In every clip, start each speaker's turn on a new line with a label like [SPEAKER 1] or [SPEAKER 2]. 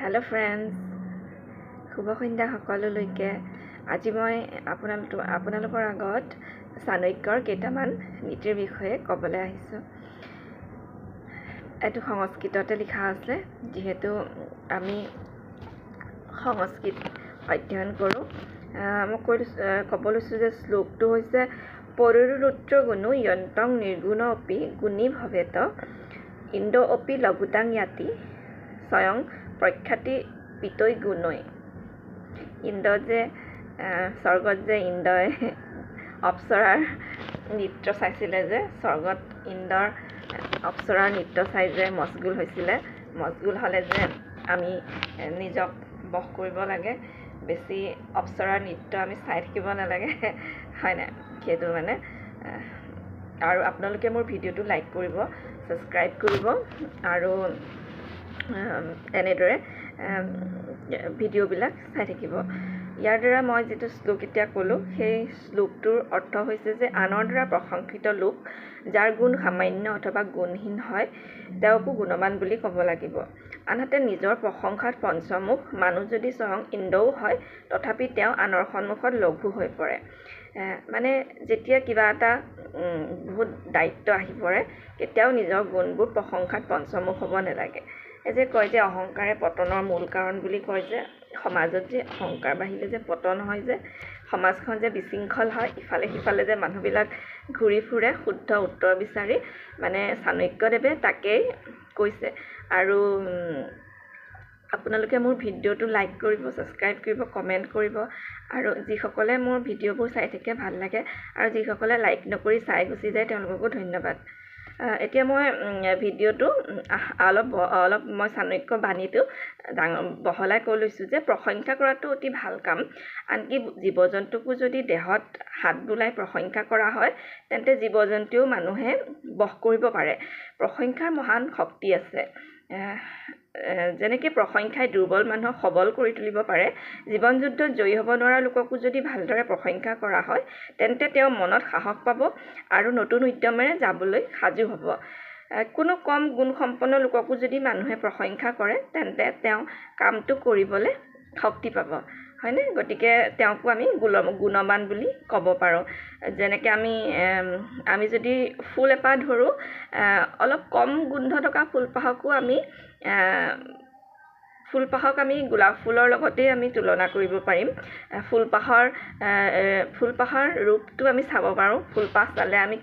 [SPEAKER 1] Hello' friends, শুভ সন্ধ্যা সকলোলৈকে। আজি মই আপোনালোকৰ আগত চাণক্যৰ কেইটামান নীতিৰ বিষয়ে ক'বলৈ আহিছোঁ। এইটো সংস্কৃততে লিখা আছে, যিহেতু আমি সংস্কৃত অধ্যয়ন কৰোঁ। মই ক'ব লৈছোঁ যে শ্লোকটো হৈছে পৰুৰুত্ৰ গুণো য়ন্তং নিৰ্গুণ অপি গুণী ভৱেত ইন্দ্ৰ অপি লঘুতাং য়াতি স্বয়ং প্ৰখ্যাতি পিতৈ গুণৈ। ইন্দ্ৰ যে স্বৰ্গত যে ইন্দ্ৰই অপ্সৰাৰ নৃত্য চাইছিলে, যে স্বৰ্গত ইন্দ্ৰৰ অপ্সৰাৰ নৃত্য চাই যে মচগুল হৈছিলে, মচগুল হ'লে যে আমি নিজক বশ কৰিব লাগে, বেছি অপ্সৰাৰ নৃত্য আমি চাই থাকিব নালাগে, হয় নাই? সেইটো মানে। আৰু আপোনালোকে মোৰ ভিডিঅ'টো লাইক কৰিব, ছাবস্ক্ৰাইব কৰিব আৰু এনেদৰে ভিডিঅ'বিলাক চাই থাকিব। ইয়াৰ দ্বাৰা মই যিটো শ্লোক এতিয়া ক'লোঁ, সেই শ্লোকটোৰ অৰ্থ হৈছে যে আনৰ দ্বাৰা প্ৰশংসিত লোক যাৰ গুণ সামান্য অথবা গুণহীন হয়, তেওঁকো গুণৱান বুলি ক'ব লাগিব। আনহাতে নিজৰ প্ৰশংসাত পঞ্চমুখ মানুহ যদি স্বয়ং ইন্দ্ৰও হয়, তথাপি তেওঁ আনৰ সন্মুখত লঘু হৈ পৰে। মানে যেতিয়া কিবা এটা বহুত দায়িত্ব আহি পৰে, কেতিয়াও নিজৰ গুণবোৰ প্ৰশংসাত পঞ্চমুখ হ'ব নালাগে। এই যে কয় যে অহংকাৰে পতনৰ মূল কাৰণ বুলি কয়, যে সমাজত যে অহংকাৰ বাঢ়িলে যে পতন হয়, যে সমাজখন যে বিশৃংখল হয়, ইফালে সিফালে যে মানুহবিলাক ঘূৰি ফুৰে শুদ্ধ উত্তৰ বিচাৰি, মানে চাণক্যদেৱে তাকেই কৈছে। আৰু আপোনালোকে মোৰ ভিডিঅ'টো লাইক কৰিব, ছাবস্ক্ৰাইব কৰিব, কমেণ্ট কৰিব। আৰু যিসকলে মোৰ ভিডিঅ'বোৰ চাই থাকে ভাল লাগে, আৰু যিসকলে লাইক নকৰি চাই গুচি যায়, তেওঁলোককো ধন্যবাদ। এতিয়া মই ভিডিঅ'টো অলপ মই চাণক্য বাণীটো বহলাই কৈ লৈছোঁ যে প্ৰশংসা কৰাটো অতি ভাল কাম। আনকি জীৱ জন্তুকো যদি দেহত হাত বোলাই প্ৰশংসা কৰা হয়, তেন্তে জীৱ জন্তুও মানুহে বশ কৰিব পাৰে। প্ৰশংসাৰ মহান শক্তি আছে। যেনেকৈ প্ৰশংসাই দুৰ্বল মানুহক সবল কৰি তুলিব পাৰে, জীৱন যুদ্ধত জয়ী হ'ব নোৱাৰা লোককো যদি ভালদৰে প্ৰশংসা কৰা হয়, তেন্তে তেওঁ মনত সাহস পাব আৰু নতুন উদ্যমেৰে যাবলৈ সাজু হ'ব। কোনো কম গুণসম্পন্ন লোককো যদি মানুহে প্ৰশংসা কৰে, তেন্তে তেওঁ কামটো কৰিবলৈ শক্তি পাব, হয়নে? গতিকে তেওঁকো আমি গুণৱান বুলি ক'ব পাৰোঁ। যেনেকৈ আমি যদি ফুল এপাহ ধৰোঁ, অলপ কম গোন্ধ থকা ফুলপাহক আমি গোলাপ ফুলৰ লগতেই আমি তুলনা কৰিব পাৰিম। ফুলপাহৰ ৰূপটো আমি চাব পাৰোঁ। ফুলপাহ চালে আমি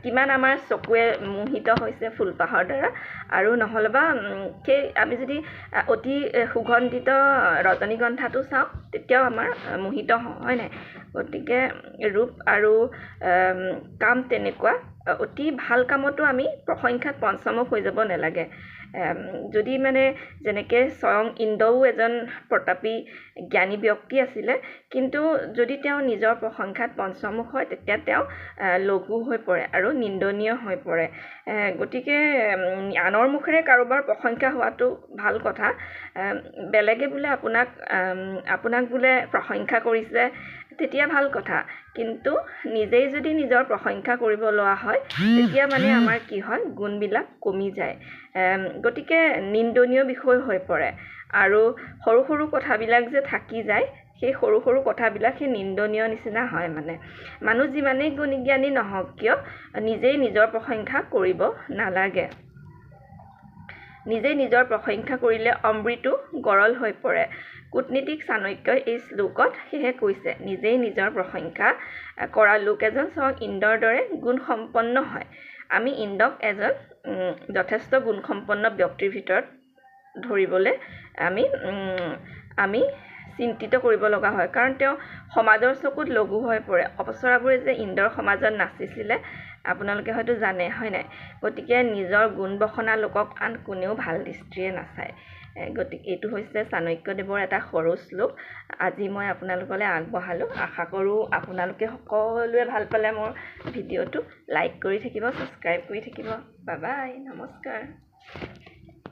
[SPEAKER 1] কিমান আমাৰ চকুৱে মোহিত হৈছে ফুলপাহৰ দ্বাৰা। আৰু নহ'লেবা আমি যদি অতি সুগন্ধিত ৰজনীগন্ধাটো চাওঁ, তেতিয়াও আমাৰ মোহিত হওঁ, হয় নাই? গতিকে ৰূপ আৰু কাম তেনেকুৱা। অতি ভাল কামতো আমি প্ৰশংসাত পঞ্চমুখ হৈ যাব নালাগে। যদি মানে যেনেকৈ স্বয়ং ইন্দ্ৰও এজন প্ৰতাপী জ্ঞানী ব্যক্তি আছিলে, কিন্তু যদি তেওঁ নিজৰ প্ৰশংসাত পঞ্চমুখ হয়, তেতিয়া তেওঁ লঘু হৈ পৰে আৰু নিন্দনীয় হৈ পৰে। গতিকে আনৰ মুখেৰে কাৰোবাৰ প্ৰশংসা হোৱাটো ভাল কথা। বেলেগে বোলে আপোনাক বোলে প্ৰশংসা কৰিছে, তেতিয়া ভাল কথা। কিন্তু নিজেই যদি নিজৰ প্ৰশংসা কৰিব লোৱা হয়, তেতিয়া মানে আমাৰ কি হয়, গুণবিলাক কমি যায়। গতিকে নিন্দনীয় বিষয় হৈ পৰে। আৰু সৰু সৰু কথাবিলাক যে থাকি যায়, সেই সৰু সৰু কথাবিলাক সেই নিন্দনীয় নিচিনা হয়। মানে মানুহ যিমানেই গুণজ্ঞানী নহওক কিয়, নিজেই নিজৰ প্ৰশংসা কৰিব নালাগে। নিজেই নিজৰ প্ৰশংসা কৰিলে অমৃতো গৰল হৈ পৰে। কূটনীতিক চাণক্যই এই শ্লোকত সেয়ে কৈছে, নিজেই নিজৰ প্ৰশংসা কৰা লোক এজন স্বয়ং ইন্দ্ৰৰ দৰে গুণসম্পন্ন হয়। আমি ইন্দ্ৰক এজন যথেষ্ট গুণসম্পন্ন ব্যক্তিৰ ভিতৰত ধৰিবলৈ আমি চিন্তিত কৰিব লগা হয়, কাৰণ তেওঁ সমাজৰ চকুত লঘু হৈ পৰে। অপ্সৰাবোৰে যে ইন্দ্ৰৰ সমাজত নাচিছিলে, আপোনালোকে হয়তো জানে, হয় নাই? গতিকে নিজৰ গুণ বসনা লোকক আন কোনেও ভাল দৃষ্টিৰে নাচায়। গতিকে এইটো হৈছে চাণক্যদেৱৰ এটা সৰু শ্লোক। আজি মই আপোনালোকলৈ আগবঢ়ালোঁ। আশা কৰোঁ আপোনালোকে সকলোৱে ভাল পালে মোৰ ভিডিঅ'টো লাইক কৰি থাকিব, ছাবস্ক্ৰাইব কৰি থাকিব। বাই বাই, নমস্কাৰ।